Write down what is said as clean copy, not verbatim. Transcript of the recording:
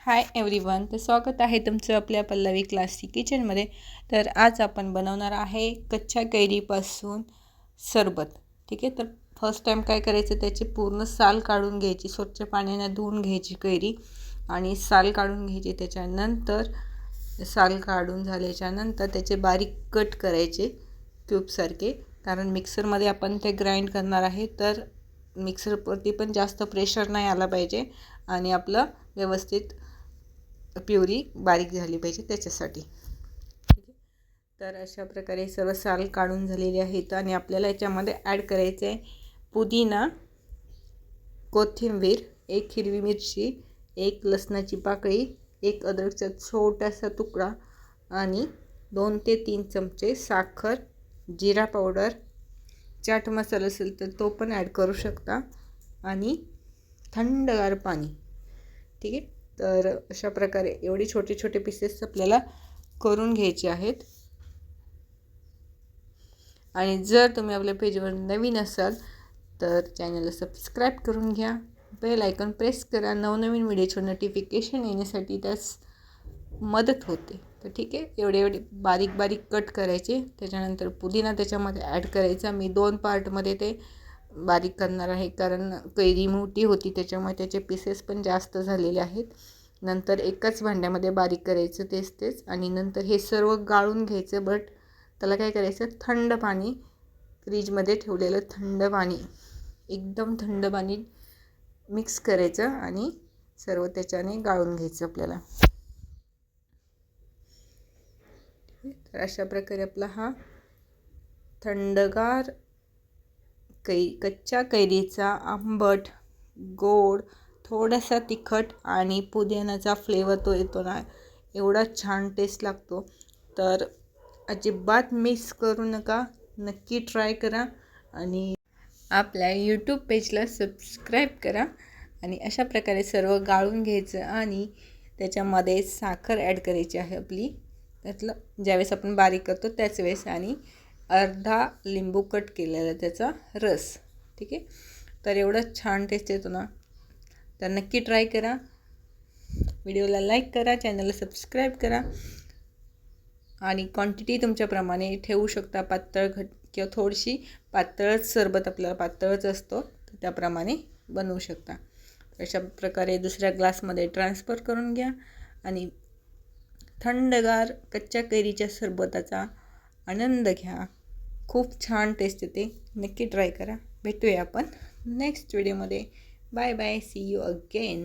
Hi everyone, तर स्वागत आहे तुमचं आपल्या पल्लवी क्लासी किचनमध्ये। तर आज आपण बनवणार आहे कच्च्या कैरीपासून सरबत। ठीक आहे, तर फर्स्ट टाइम काय करायचं, त्याची पूर्ण साल काढून घ्यायची, स्वच्छ पाण्याने धुवून घ्यायची कैरी आणि साल काढून घ्यायची। त्याच्यानंतर साल काढून झाल्याच्या नंतर त्याचे बारीक कट करायचे क्यूबसारखे, कारण मिक्सरमध्ये आपण ते ग्राइंड करणार आहे। तर मिक्सरवरती पण जास्त प्रेशर नाही आला पाहिजे आणि आपलं व्यवस्थित प्युरी बारीक झाली पाहिजे त्याच्यासाठी। ठीक आहे, तर अशा प्रकारे सर्व साल काढून झालेले आहेत आणि आपल्याला याच्यामध्ये ॲड करायचे आहे पुदिना, कोथिंबीर, एक हिरवी मिरची, एक लसणाची पाकळी, एक अद्रकचा छोटासा तुकडा आणि 2 ते 3 चमचे साखर, जिरा पावडर, चाट मसाला असेल तर तो पण ॲड करू शकता आणि थंडगार पाणी। ठीक आहे, तर अशा प्रकारे एवढे छोटे छोटे पीसेस आपल्याला करून घ्यायचे आहेत। आणि जर तुम्ही आपल्या पेजवर नवीन असाल तर चॅनलला सबस्क्राईब करून घ्या, बेल आयकॉन प्रेस करा, नवनवीन व्हिडिओचे नोटिफिकेशन येण्यासाठी त्यास मदत होते। तर ठीक आहे, एवढे बारीक बारीक कट करायचे। त्याच्यानंतर पुदिना त्याच्यामध्ये ॲड करायचा। मी 2 पार्टमध्ये ते बारीक करणार आहे, कारण कैरी मोठी होती त्याच्यामुळे त्याचे पीसेस पण जास्त झालेले आहेत। नंतर एकाच भांड्यामध्ये बारीक करायचं तेच आणि नंतर हे सर्व गाळून घ्यायचं। बट त्याला काय करायचं, थंड पाणी, फ्रीजमध्ये ठेवलेलं थंड पाणी, एकदम थंड पाणी मिक्स करायचं आणि सर्व त्याच्याने गाळून घ्यायचं आपल्याला। तर अशा प्रकारे आपला हा थंडगार कच्च्या कैरीचा आंबट, गोड, थोडासा तिखट आणि पुदिन्याचा फ्लेवर तो येतो ना, एवढा छान टेस्ट लागतो। तर अजिबात मिस करू नका, नक्की ट्राय करा आणि आपल्या यूट्यूब पेजला सबस्क्राईब करा। आणि अशा प्रकारे सर्व गाळून घ्यायचं आणि त्याच्यामध्ये साखर ॲड करायची आहे आपली, त्यातलं ज्यावेळेस आपण बारीक करतो त्याच वेळेस, आणि अर्धा लिंबू कट केलेला त्याचा रस। ठीक आहे, तर एवढं छान टेस्ट येतो ना, तर नक्की ट्राय करा। व्हिडिओला लाईक करा, चॅनलला सबस्क्राईब करा आणि क्वांटिटी तुमच्याप्रमाणे ठेवू शकता, पातळ घट किंवा थोडीशी पातळच सरबत आपल्याला पातळच असतो तर त्याप्रमाणे बनवू शकता। अशा प्रकारे दुसऱ्या ग्लासमध्ये ट्रान्सफर करून घ्या आणि थंडगार कच्च्या कैरीच्या सरबताचा आनंद घ्या। खूप छान टेस्ट येते, नक्की ट्राय करा। भेटूया आपण नेक्स्ट व्हिडिओमध्ये। Bye bye, see you again.